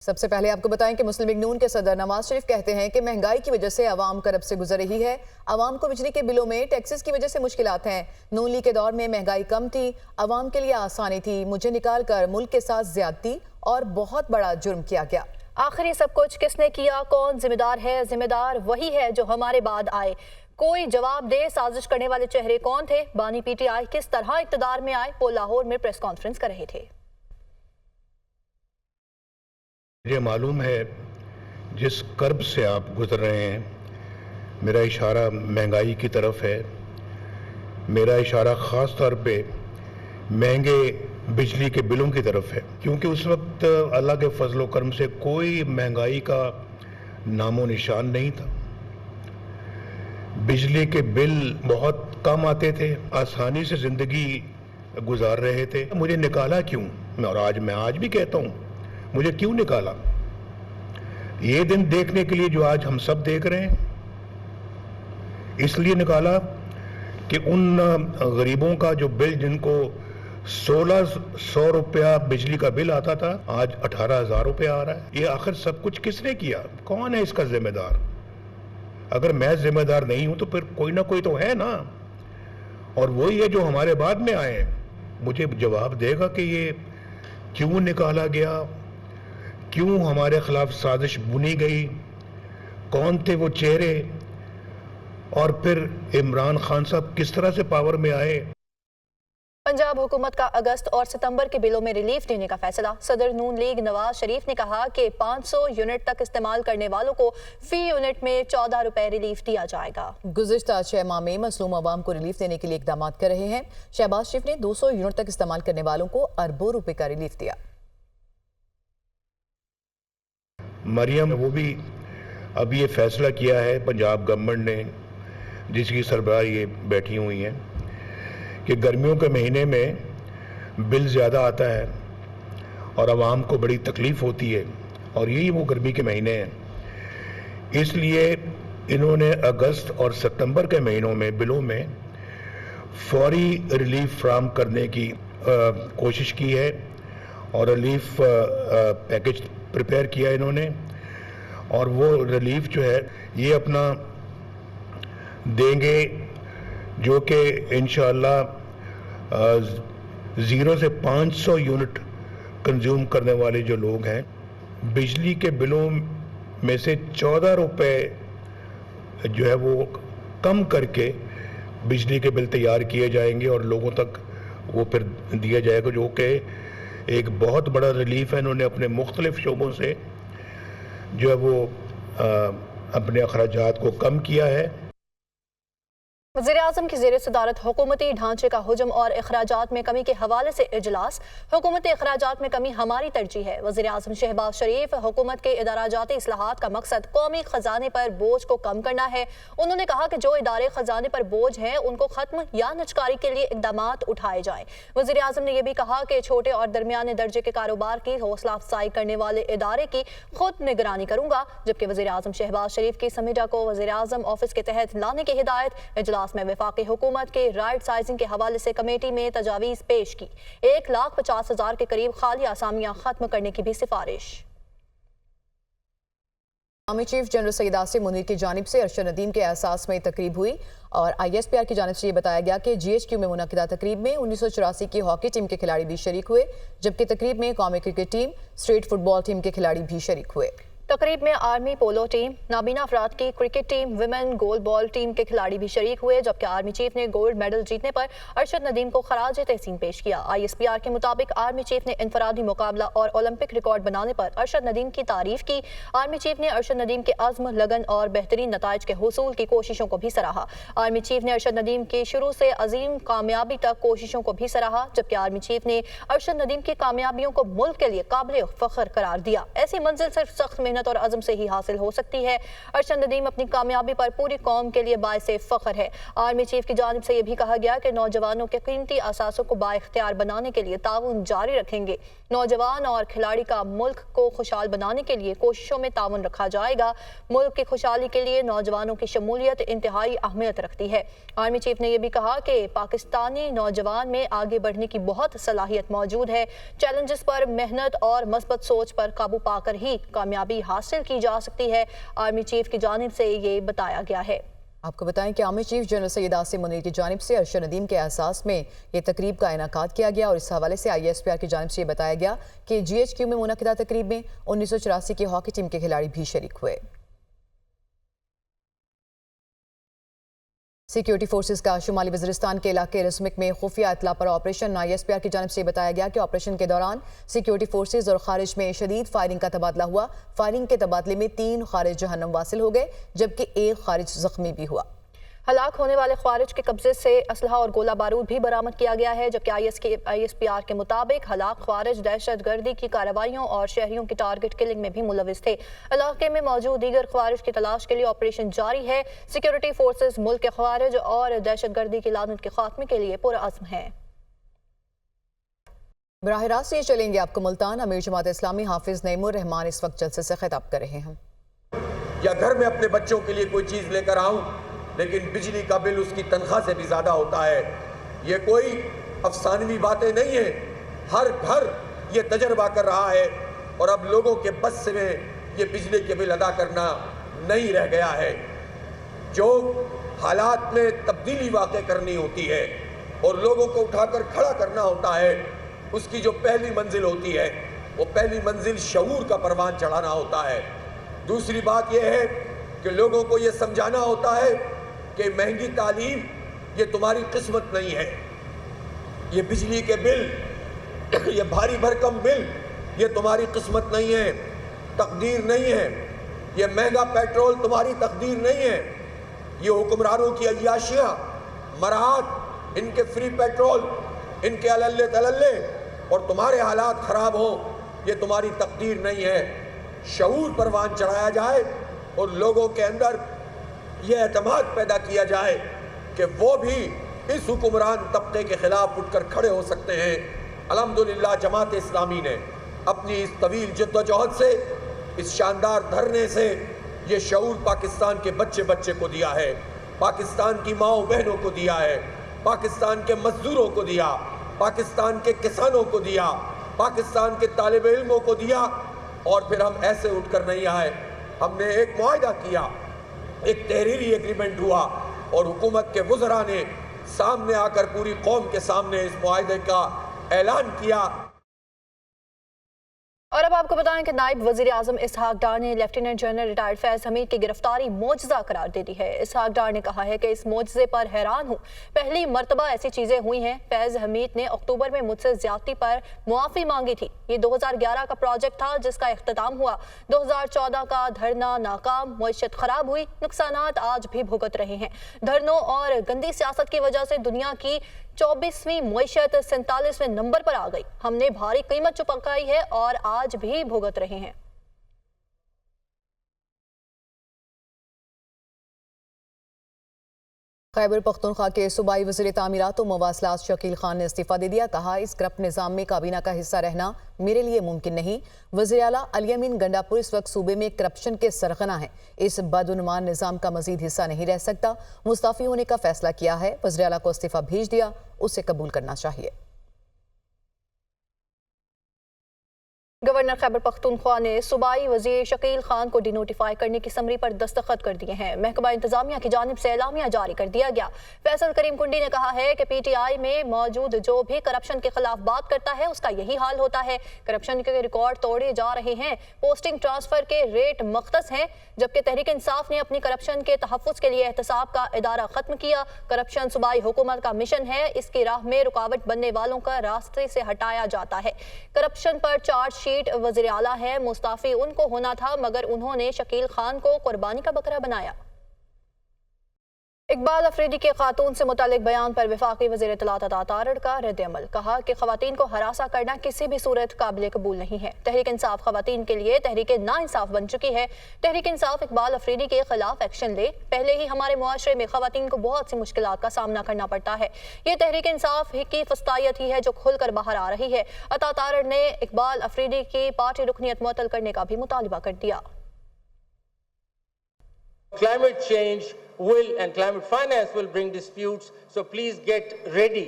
سب سے پہلے آپ کو بتائیں کہ مسلم لیگ نون کے صدر نواز شریف کہتے ہیں کہ مہنگائی کی وجہ سے عوام کرب سے گزر رہی ہے. عوام کو بجلی کے بلوں میں ٹیکسز کی وجہ سے مشکلات ہیں. نون لیگ کے دور میں مہنگائی کم تھی, عوام کے لیے آسانی تھی. مجھے نکال کر ملک کے ساتھ زیادتی اور بہت بڑا جرم کیا گیا. آخر یہ سب کچھ کس نے کیا, کون ذمہ دار ہے؟ ذمہ دار وہی ہے جو ہمارے بعد آئے. کوئی جواب دے, سازش کرنے والے چہرے کون تھے؟ بانی پی ٹی آئی کس طرح اقتدار میں آئے؟ وہ لاہور میں پریس کانفرنس کر رہے تھے. مجھے معلوم ہے جس کرب سے آپ گزر رہے ہیں. میرا اشارہ مہنگائی کی طرف ہے. میرا اشارہ خاص طور پہ مہنگے بجلی کے بلوں کی طرف ہے, کیونکہ اس وقت اللہ کے فضل و کرم سے کوئی مہنگائی کا نام و نشان نہیں تھا. بجلی کے بل بہت کم آتے تھے, آسانی سے زندگی گزار رہے تھے. مجھے نکالا کیوں؟ اور میں آج بھی کہتا ہوں, مجھے کیوں نکالا؟ یہ دن دیکھنے کے لیے جو آج ہم سب دیکھ رہے ہیں, اس لیے نکالا کہ ان غریبوں کا جو بل, جن کو 1600 روپیہ بجلی کا بل آتا تھا, آج 18,000 روپیہ آ رہا ہے. یہ آخر سب کچھ کس نے کیا؟ کون ہے اس کا ذمہ دار؟ اگر میں ذمہ دار نہیں ہوں تو پھر کوئی نہ کوئی تو ہے نا, اور وہی ہے جو ہمارے بعد میں آئے ہیں. مجھے جواب دے گا کہ یہ کیوں نکالا گیا, کیوں ہمارے خلاف سازش بنی گئی, کون تھے وہ چہرے, اور پھر عمران خان صاحب کس طرح سے پاور میں آئے. پنجاب حکومت کا اگست اور ستمبر کے بلوں میں ریلیف دینے کا فیصلہ. صدر نون لیگ نواز شریف نے کہا کہ 500 یونٹ تک استعمال کرنے والوں کو فی یونٹ میں 14 روپے ریلیف دیا جائے گا. گزشتہ 6 ماہ میں مظلوم عوام کو ریلیف دینے کے لیے اقدامات کر رہے ہیں. شہباز شریف نے 200 یونٹ تک استعمال کرنے والوں کو اربوں روپے کا ریلیف دیا. مریم, وہ بھی اب یہ فیصلہ کیا ہے پنجاب گورنمنٹ نے, جس کی سربراہ یہ بیٹھی ہوئی ہیں, کہ گرمیوں کے مہینے میں بل زیادہ آتا ہے اور عوام کو بڑی تکلیف ہوتی ہے, اور یہی وہ گرمی کے مہینے ہیں. اس لیے انہوں نے اگست اور ستمبر کے مہینوں میں بلوں میں فوری ریلیف فراہم کرنے کی کوشش کی ہے, اور ریلیف پیکج پریپیئر کیا انہوں نے. اور وہ ریلیف جو ہے یہ اپنا دیں گے, جو کہ انشاءاللہ 0 سے 500 یونٹ کنزیوم کرنے والے جو لوگ ہیں, بجلی کے بلوں میں سے 14 روپے جو ہے وہ کم کر کے بجلی کے بل تیار کیے جائیں گے, اور لوگوں تک وہ پھر دیا جائے گا, جو کہ ایک بہت بڑا ریلیف ہے. انہوں نے اپنے مختلف شعبوں سے جو ہے وہ اپنے اخراجات کو کم کیا ہے. وزیراعظم کی زیر صدارت حکومتی ڈھانچے کا حجم اور اخراجات میں کمی کے حوالے سے اجلاس. حکومتی اخراجات میں کمی ہماری ترجیح ہے. وزیراعظم شہباز شریف, حکومت کے ادارہ جاتی اصلاحات کا مقصد قومی خزانے پر بوجھ کو کم کرنا ہے. انہوں نے کہا کہ جو ادارے خزانے پر بوجھ ہیں ان کو ختم یا نجکاری کے لیے اقدامات اٹھائے جائیں. وزیراعظم نے یہ بھی کہا کہ چھوٹے اور درمیانے درجے کے کاروبار کی حوصلہ افزائی کرنے والے ادارے کی خود نگرانی کروں گا. جبکہ وزیراعظم شہباز شریف کی سمیڈا کو وزیراعظم آفس کے تحت لانے کی ہدایت. اجلاس میں وفاقی حکومت کے رائٹ سائزنگ کے حوالے سے کمیٹی میں تجاویز پیش کی. 1,50,000 کے قریب خالی آسامیاں ختم کرنے کی بھی سفارش. Army chief general Syed Asim Munir کی جانب سے ارشد ندیم کے احساس میں تقریب ہوئی, اور ISPR کی جانب سے یہ بتایا گیا کہ GHQ میں منعقدہ تقریب میں 1984 کی ہاکی ٹیم کے کھلاڑی بھی شریک ہوئے, جبکہ تقریب میں قومی کرکٹ ٹیم, اسٹریٹ فٹ بال ٹیم کے کھلاڑی بھی شریک ہوئے. تقریب میں آرمی پولو ٹیم, نابینا افراد کی کرکٹ ٹیم, ویمن گول بال ٹیم کے کھلاڑی بھی شریک ہوئے, جبکہ آرمی چیف نے گولڈ میڈل جیتنے پر ارشد ندیم کو خراج تحسین پیش کیا. ISPR کے مطابق آرمی چیف نے انفرادی مقابلہ اور اولمپک ریکارڈ بنانے پر ارشد ندیم کی تعریف کی. آرمی چیف نے ارشد ندیم کے عزم, لگن اور بہترین نتائج کے حصول کی کوششوں کو بھی سراہا. آرمی چیف نے ارشد ندیم کی شروع سے عظیم کامیابی تک کوششوں کو بھی سراہا, جبکہ آرمی چیف نے ارشد ندیم کی کامیابیوں کو ملک کے لیے قابل فخر قرار دیا. ایسی منزل صرف سخت محنت محنت اور عزم سے ہی حاصل ہو سکتی ہے۔ ارشد ندیم اپنی کامیابی پر پوری قوم کے لیے باعث فخر ہے۔ آرمی چیف کی جانب سے یہ بھی کہا گیا کہ نوجوانوں کے قیمتی اثاثوں کو بااختیار بنانے کے لیے تعاون جاری رکھیں گے۔ نوجوان اور کھلاڑی کا ملک کو خوشحال بنانے کے لیے کوششوں میں تعاون رکھا جائے گا۔ ملک کی خوشحالی کے لیے نوجوانوں کی شمولیت انتہائی اہمیت رکھتی ہے۔ آرمی چیف نے یہ بھی کہا کہ پاکستانی نوجوان میں آگے بڑھنے کی بہت صلاحیت موجود ہے۔ چیلنجز پر محنت اور مثبت سوچ پر قابو پا کر ہی کامیابی حاصل کی جا سکتی ہے، آرمی چیف کی جانب سے یہ بتایا گیا ہے۔ آپ کو بتائیں کہ army chief general Syed Asim Munir کی جانب سے ارشد ندیم کے احساس میں یہ تقریب کا انعقاد کیا گیا، اور اس حوالے سے ISPR کی جانب سے یہ بتایا گیا کہ GHQ میں منعقدہ تقریب میں 1984 کی ہاکی ٹیم کے کھلاڑی بھی شریک ہوئے۔ سیکیورٹی فورسز کا شمالی وزیرستان کے علاقے رسمک میں خفیہ اطلاع پر آپریشن۔ ISPR کی جانب سے بتایا گیا کہ آپریشن کے دوران سیکیورٹی فورسز اور خارج میں شدید فائرنگ کا تبادلہ ہوا۔ فائرنگ کے تبادلے میں 3 خارج جہنم واصل ہو گئے، جبکہ 1 خارج زخمی بھی ہوا۔ ہلاک ہونے والے خوارج کے قبضے سے اسلحہ اور گولہ بارود بھی برآمد کیا گیا ہے، جبکہ ISPR کے مطابق ہلاک خوارج دہشت گردی کی کارروائیوں اور شہریوں کی ٹارگٹ کلنگ میں بھی ملوث تھے۔ علاقے میں موجود دیگر خوارج کی تلاش کے لیے آپریشن جاری ہے۔ سیکیورٹی فورسز ملک کے خوارج اور دہشت گردی کی لعنت کے خاتمے کے لیے پرعزم ہیں۔ براہ راست یہ چلیں گے آپ کو ملتان۔ امیر جماعت اسلامی حافظ نعیم الرحمان اس وقت جلسے سے خطاب کر رہے ہیں۔ یا گھر میں اپنے بچوں کے لیے کوئی چیز لے کر آؤں لیکن بجلی کا بل اس کی تنخواہ سے بھی زیادہ ہوتا ہے۔ یہ کوئی افسانوی باتیں نہیں ہیں، ہر گھر یہ تجربہ کر رہا ہے، اور اب لوگوں کے بس میں یہ بجلی کے بل ادا کرنا نہیں رہ گیا ہے۔ جو حالات میں تبدیلی واقع کرنی ہوتی ہے اور لوگوں کو اٹھا کر کھڑا کرنا ہوتا ہے، اس کی جو پہلی منزل ہوتی ہے وہ پہلی منزل شعور کا پروان چڑھانا ہوتا ہے۔ دوسری بات یہ ہے کہ لوگوں کو یہ سمجھانا ہوتا ہے کہ مہنگی تعلیم یہ تمہاری قسمت نہیں ہے، یہ بجلی کے بل، یہ بھاری بھرکم بل یہ تمہاری قسمت نہیں ہے، تقدیر نہیں ہے، یہ مہنگا پیٹرول تمہاری تقدیر نہیں ہے، یہ حکمرانوں کی عیاشیاں، مراحت، ان کے فری پیٹرول، ان کے اللے تللے اور تمہارے حالات خراب ہوں، یہ تمہاری تقدیر نہیں ہے۔ شعور پروان چڑھایا جائے اور لوگوں کے اندر یہ اعتماد پیدا کیا جائے کہ وہ بھی اس حکمران طبقے کے خلاف اٹھ کر کھڑے ہو سکتے ہیں۔ الحمدللہ جماعت اسلامی نے اپنی اس طویل جد و جہد سے، اس شاندار دھرنے سے یہ شعور پاکستان کے بچے بچے کو دیا ہے، پاکستان کی ماؤں بہنوں کو دیا ہے، پاکستان کے مزدوروں کو دیا، پاکستان کے کسانوں کو دیا، پاکستان کے طالب علموں کو دیا، اور پھر ہم ایسے اٹھ کر نہیں آئے۔ ہم نے ایک معاہدہ کیا، ایک تحریری ایگریمنٹ ہوا، اور حکومت کے وزراء نے سامنے آ کر پوری قوم کے سامنے اس معاہدے کا اعلان کیا۔ اور اب آپ کو بتائیں کہ نائب وزیر اعظم اسحاق ڈار نے لیفٹیننٹ جنرل ریٹائرڈ فیض حمید کی گرفتاری معجزہ قرار دے دی ہے۔ اسحاق ڈار نے کہا ہے کہ اس معجزے پر حیران ہوں، پہلی مرتبہ ایسی چیزیں ہوئی ہیں۔ فیض حمید نے اکتوبر میں مجھ سے زیادتی پر معافی مانگی تھی۔ یہ 2011 کا پروجیکٹ تھا جس کا اختتام ہوا۔ 2014 کا دھرنا ناکام، معیشت خراب ہوئی، نقصانات آج بھی بھگت رہے ہیں۔ دھرنوں اور گندی سیاست کی وجہ سے دنیا کی 24ویں معیشت 47ویں نمبر پر آ گئی۔ ہم نے بھاری قیمت چکائی ہے اور آج بھی بھگت رہے ہیں۔ خیبر پختونخوا کے صوبائی وزیر تعمیرات و مواصلات شکیل خان نے استعفیٰ دے دیا۔ کہا اس کرپٹ نظام میں کابینہ کا حصہ رہنا میرے لیے ممکن نہیں۔ وزیر اعلیٰ علی امین گنڈاپور اس وقت صوبے میں کرپشن کے سرغنہ ہیں، اس بدعنوان نظام کا مزید حصہ نہیں رہ سکتا۔ مستعفی ہونے کا فیصلہ کیا ہے، وزیر اعلیٰ کو استعفیٰ بھیج دیا، اسے قبول کرنا چاہیے۔ گورنر خیبر پختونخوا نے صوبائی وزیر شکیل خان کو ڈی نوٹیفائی کرنے کی سمری پر دستخط کر دیے ہیں۔ محکمہ انتظامیہ کی جانب سے اعلامیہ جاری کر دیا گیا۔ فیصل کریم کنڈی نے کہا ہے کہ پی ٹی آئی میں موجود جو بھی کرپشن کے خلاف بات کرتا ہے اس کا یہی حال ہوتا ہے۔ کرپشن کے ریکارڈ توڑے جا رہے ہیں، پوسٹنگ ٹرانسفر کے ریٹ مختص ہیں، جبکہ تحریک انصاف نے اپنی کرپشن کے تحفظ کے لیے احتساب کا ادارہ ختم کیا۔ کرپشن صوبائی حکومت کا مشن ہے، اس کی راہ میں رکاوٹ بننے والوں کا راستے سے ہٹایا جاتا ہے۔ کرپشن پر چارج شیٹ وزیر اعلیٰ ہے، مستعفی ان کو ہونا تھا مگر انہوں نے شکیل خان کو قربانی کا بکرا بنایا۔ اقبال افریدی کے خاتون سے متعلق بیان پر وفاقی وزیر اطلاعات عطا تارڑ کا رد عمل، کہا کہ خواتین کو ہراساں کرنا کسی بھی صورت قابل قبول نہیں ہے۔ تحریک انصاف خواتین کے لیے تحریک ناانصاف بن چکی ہے۔ تحریک انصاف اقبال افریدی کے خلاف ایکشن لے۔ پہلے ہی ہمارے معاشرے میں خواتین کو بہت سی مشکلات کا سامنا کرنا پڑتا ہے، یہ تحریک انصاف کی فسطائیت ہی ہے جو کھل کر باہر آ رہی ہے۔ عطا تارڑ نے اقبال افریدی کی پارٹی رکنیت معطل کرنے کا بھی مطالبہ کر دیا۔ Climate change and climate finance will bring disputes, so please get ready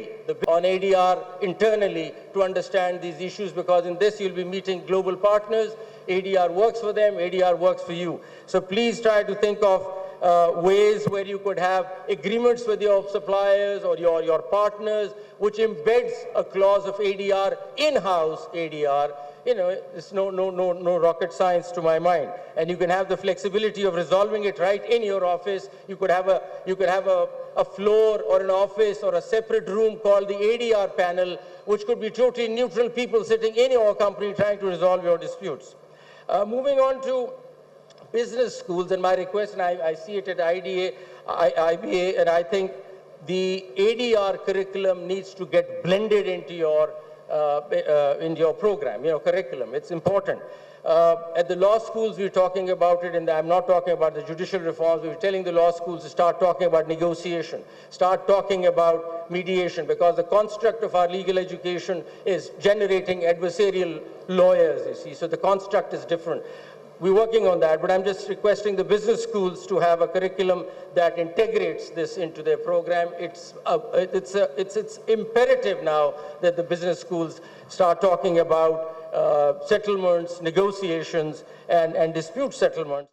on ADR internally to understand these issues, because in this you'll be meeting global partners. ADR works for them, ADR works for you. So please try to think of ways where you could have agreements with your suppliers or your partners which embeds a clause of ADR, in-house ADR. You know, it's no rocket science to my mind, and you can have the flexibility of resolving it right in your office. You could have a floor or an office or a separate room called the ADR panel, which could be totally neutral people sitting in your company trying to resolve your disputes. Moving on to business schools, and my request, and I see it at IBA, and I think the ADR curriculum needs to get blended into your program, curriculum. It's important. At the law schools, we're talking about it, and I'm not talking about the judicial reforms. We're telling the law schools to start talking about negotiation, start talking about mediation, because the construct of our legal education is generating adversarial lawyers, you see. So the construct is different. We're working on that, but I'm just requesting the business schools to have a curriculum that integrates this into their program. It's imperative now that the business schools start talking about settlements, negotiations, and dispute settlements.